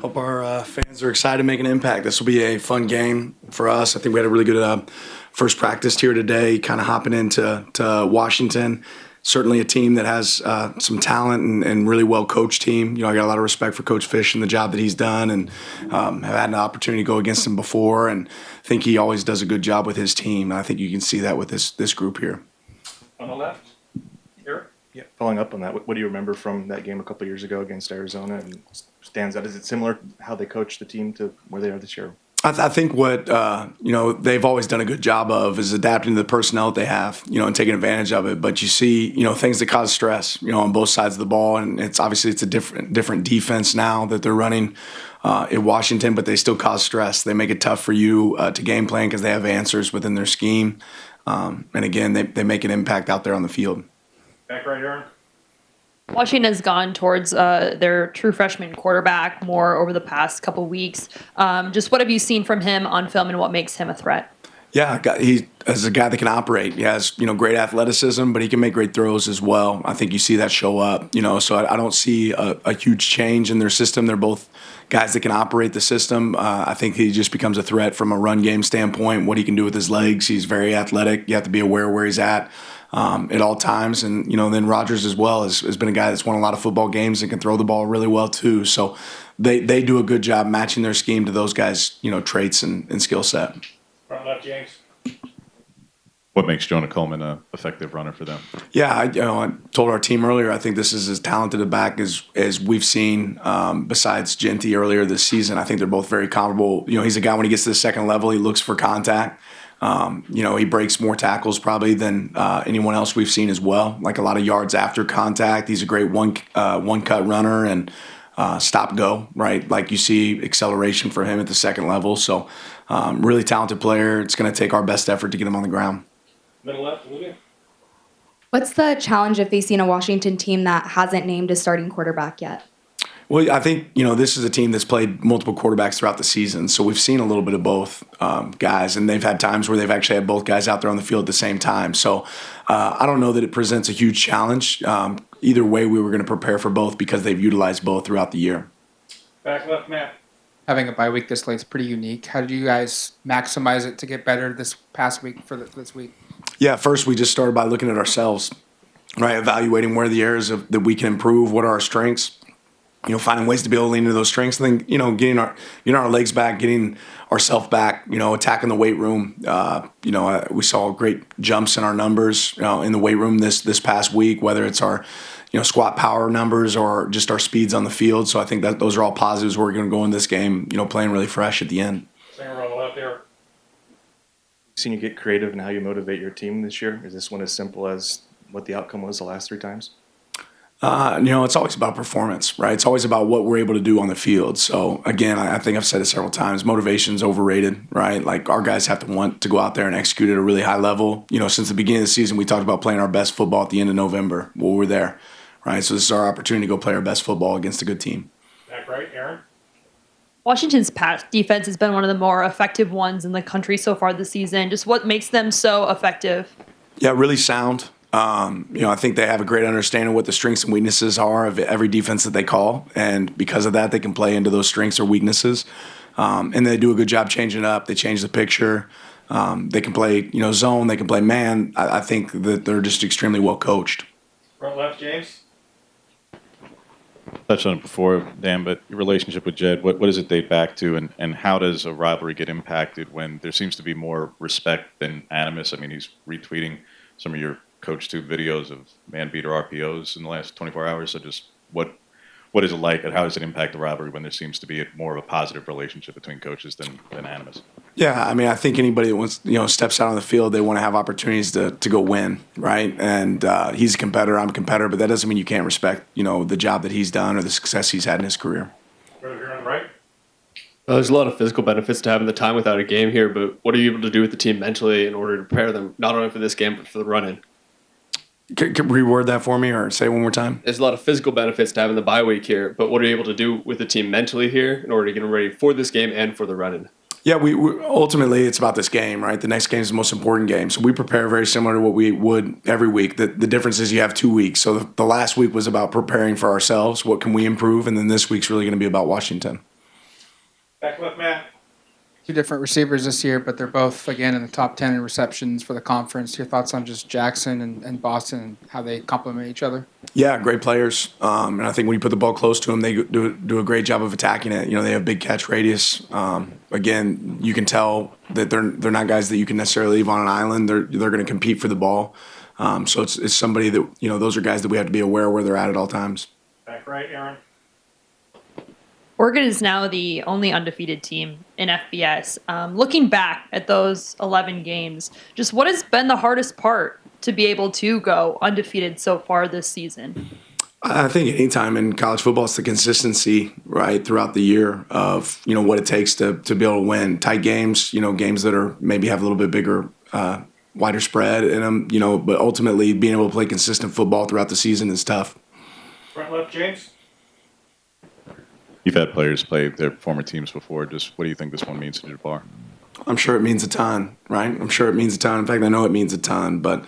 Hope our fans are excited to make an impact. This will be a fun game for us. I think we had a really good first practice here today, kind of hopping into Washington. Certainly a team that has some talent and really well-coached team. I got a lot of respect for Coach Fish and the job that he's done, and have had an opportunity to go against him before, and think he always does a good job with his team. And I think you can see that with this group here. On the left, Eric? Yeah, following up on that, what do you remember from that game a couple years ago against Arizona and stands out? Is it similar how they coach the team to where they are this year? I think what they've always done a good job of is adapting to the personnel that they have, and taking advantage of it. But you see, things that cause stress, on both sides of the ball, and it's a different defense now that they're running in Washington, but they still cause stress. They make it tough for you to game plan because they have answers within their scheme, and again, they make an impact out there on the field. Back right, Aaron. Washington has gone towards their true freshman quarterback more over the past couple weeks. Just what have you seen from him on film, and what makes him a threat? Yeah, he is a guy that can operate. He has great athleticism, but he can make great throws as well. I think you see that show up. So I don't see a huge change in their system. They're both guys that can operate the system. I think he just becomes a threat from a run game standpoint. What he can do with his legs, he's very athletic. You have to be aware where he's at all times. And then Rodgers as well has been a guy that's won a lot of football games and can throw the ball really well too. So they do a good job matching their scheme to those guys' traits and skill set. Front left, James. What makes Jonah Coleman an effective runner for them? Yeah, I told our team earlier, I think this is as talented a back as we've seen besides Genty earlier this season. I think they're both very comparable. He's a guy when he gets to the second level, he looks for contact. He breaks more tackles probably than anyone else we've seen as well, like a lot of yards after contact. He's a great one-cut runner and stop-go, right? Like you see acceleration for him at the second level. So really talented player. It's going to take our best effort to get him on the ground. Middle left, Olivia. What's the challenge of facing a Washington team that hasn't named a starting quarterback yet? Well, I think, this is a team that's played multiple quarterbacks throughout the season. So we've seen a little bit of both guys, and they've had times where they've actually had both guys out there on the field at the same time. So I don't know that it presents a huge challenge. Either way, we were going to prepare for both because they've utilized both throughout the year. Back left, Matt. Having a bye week this late is pretty unique. How did you guys maximize it to get better this past week for this week? Yeah, first we just started by looking at ourselves, right? Evaluating where the areas that we can improve, what are our strengths, finding ways to be able to lean into those strengths, and then, getting our legs back, getting ourselves back, attacking the weight room. We saw great jumps in our numbers, in the weight room this past week, whether it's our, squat power numbers or just our speeds on the field. So I think that those are all positives. We're going to go in this game, playing really fresh at the end. Same on the left, Eric. Seen you get creative in how you motivate your team this year? Is this one as simple as what the outcome was the last 3 times? It's always about performance, right? It's always about what we're able to do on the field. So, again, I think I've said it several times, motivation's overrated, right? Like, our guys have to want to go out there and execute at a really high level. Since the beginning of the season, we talked about playing our best football at the end of November. Well, we're there, right? So this is our opportunity to go play our best football against a good team. Back right, Aaron. Washington's pass defense has been one of the more effective ones in the country so far this season. Just what makes them so effective? Yeah, really sound. I think they have a great understanding of what the strengths and weaknesses are of every defense that they call, and because of that, they can play into those strengths or weaknesses. And they do a good job changing it up. They change the picture. They can play, zone. They can play man. I think that they're just extremely well coached. Front left, James. Touched on it before, Dan, but your relationship with Jed, what does it date back to, and how does a rivalry get impacted when there seems to be more respect than animus? I mean, he's retweeting some of your Coach Tube videos of man beater RPOs in the last 24 hours. So just what is it like, and how does it impact the rivalry when there seems to be more of a positive relationship between coaches than animus? Yeah, I mean, I think anybody that wants, steps out on the field, they want to have opportunities to go win, right? And he's a competitor, I'm a competitor, but that doesn't mean you can't respect, the job that he's done or the success he's had in his career. Right here on the right. There's a lot of physical benefits to having the time without a game here, but what are you able to do with the team mentally in order to prepare them, not only for this game, but for the run-in? Can reword that for me or say it one more time? There's a lot of physical benefits to having the bye week here, but what are you able to do with the team mentally here in order to get them ready for this game and for the run-in? Yeah, we ultimately it's about this game, right? The next game is the most important game. So we prepare very similar to what we would every week. The difference is you have 2 weeks. So the last week was about preparing for ourselves. What can we improve? And then this week's really going to be about Washington. Back left, Matt. Two different receivers this year, but they're both, again, in the top 10 in receptions for the conference. Your thoughts on just Jackson and Boston and how they complement each other? Yeah, great players. And I think when you put the ball close to them, they do a great job of attacking it. You know, they have big catch radius. Again, you can tell that they're not guys that you can necessarily leave on an island. They're going to compete for the ball. So it's somebody that, you know, those are guys that we have to be aware where they're at all times. Back right, Aaron. Oregon is now the only undefeated team in FBS. Looking back at those 11 games, just what has been the hardest part to be able to go undefeated so far this season? I think anytime in college football, it's the consistency, right, throughout the year of, you know, what it takes to be able to win tight games, you know, games that are maybe have a little bit bigger, wider spread in them, you know, but ultimately being able to play consistent football throughout the season is tough. Front left, James. You've had players play their former teams before. Just what do you think this one means to Jabbar? I'm sure it means a ton, right? I'm sure it means a ton. In fact, I know it means a ton. But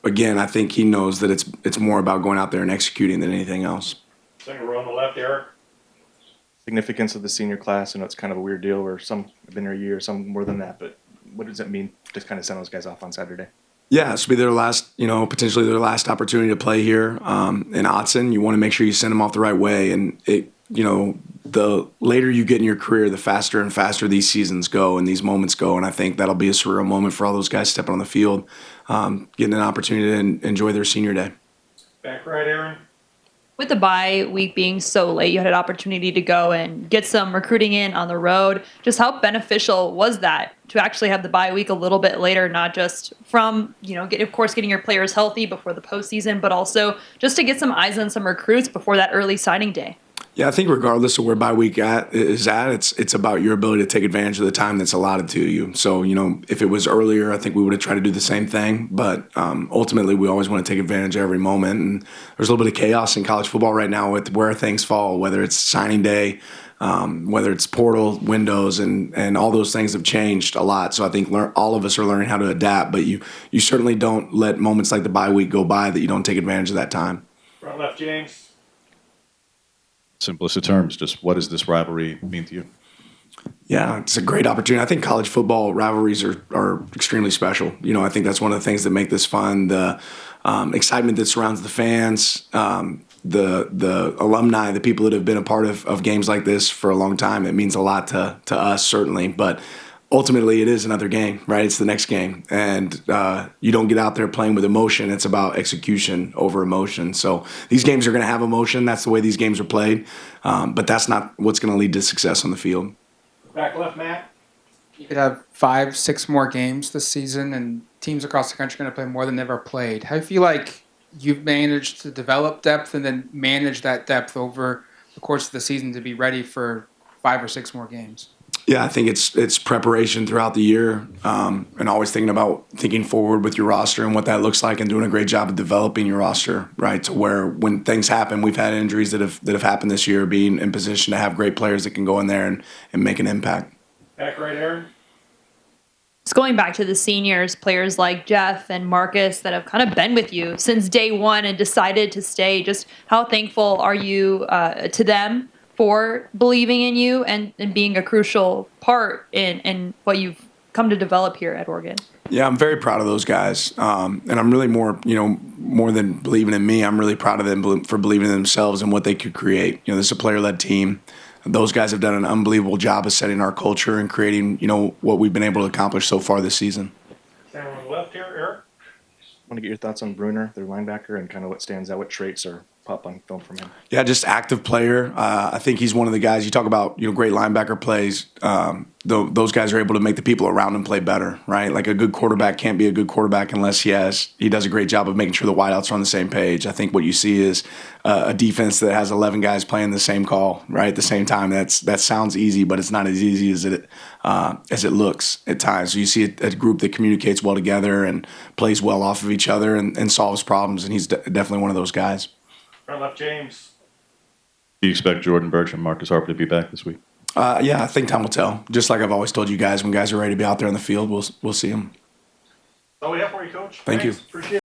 again, I think he knows that it's more about going out there and executing than anything else. Second row on the left, Eric. Significance of the senior class. I know it's kind of a weird deal where some have been here a year, some more than that. But what does it mean to kind of send those guys off on Saturday? Yeah, this will be their last, you know, potentially their last opportunity to play here in Autzen. You want to make sure you send them off the right way. And, you know, the later you get in your career, the faster and faster these seasons go and these moments go. And I think that'll be a surreal moment for all those guys stepping on the field, getting an opportunity to enjoy their senior day. Back right, Aaron. With the bye week being so late, you had an opportunity to go and get some recruiting in on the road. Just how beneficial was that to actually have the bye week a little bit later, not just from, you know, of course, getting your players healthy before the postseason, but also just to get some eyes on some recruits before that early signing day? Yeah, I think regardless of where bye week is at, it's about your ability to take advantage of the time that's allotted to you. So, you know, if it was earlier, I think we would have tried to do the same thing. But ultimately, we always want to take advantage of every moment. And there's a little bit of chaos in college football right now with where things fall, whether it's signing day, whether it's portal windows, and all those things have changed a lot. So I think all of us are learning how to adapt. But you certainly don't let moments like the bye week go by that you don't take advantage of that time. Front left, James. Simplest of terms, just what does this rivalry mean to you? Yeah, it's a great opportunity. I think college football rivalries are extremely special. You know, I think that's one of the things that make this fun. The excitement that surrounds the fans, the alumni, the people that have been a part of games like this for a long time. It means a lot to us, certainly. But ultimately, it is another game, right? It's the next game. And you don't get out there playing with emotion. It's about execution over emotion. So these games are going to have emotion. That's the way these games are played. But that's not what's going to lead to success on the field. Back left, Matt. You could have 5-6 more games this season, and teams across the country are going to play more than they've ever played. How do you feel like you've managed to develop depth and then manage that depth over the course of the season to be ready for 5 or 6 more games? Yeah, I think it's preparation throughout the year, and always thinking forward with your roster and what that looks like, and doing a great job of developing your roster, right? To where when things happen, we've had injuries that have happened this year, being in position to have great players that can go in there and make an impact. Back right, Aaron. Just going back to the seniors, players like Jeff and Marcus that have kind of been with you since day one and decided to stay. Just how thankful are you to them for believing in you and being a crucial part in what you've come to develop here at Oregon? Yeah, I'm very proud of those guys, and I'm really more than believing in me. I'm really proud of them for believing in themselves and what they could create. You know, this is a player-led team. Those guys have done an unbelievable job of setting our culture and creating, you know, what we've been able to accomplish so far this season. Center on the left here, Eric. I want to get your thoughts on Bruner, their linebacker, and kind of what stands out, what traits are pop on film from him. Yeah, just active player. I think he's one of the guys you talk about, you know, great linebacker plays. Those guys are able to make the people around him play better, right? Like a good quarterback can't be a good quarterback unless he does a great job of making sure the wideouts are on the same page. I think what you see is a defense that has 11 guys playing the same call, right, at the same time. That sounds easy, but it's not as easy as it looks at times. So you see a group that communicates well together and plays well off of each other and solves problems, and he's definitely one of those guys. Front left, James. Do you expect Jordan Burch and Marcus Harper to be back this week? Yeah, I think time will tell. Just like I've always told you guys, when guys are ready to be out there on the field, we'll see them. That's all we have for you, Coach. Thank you. Appreciate it.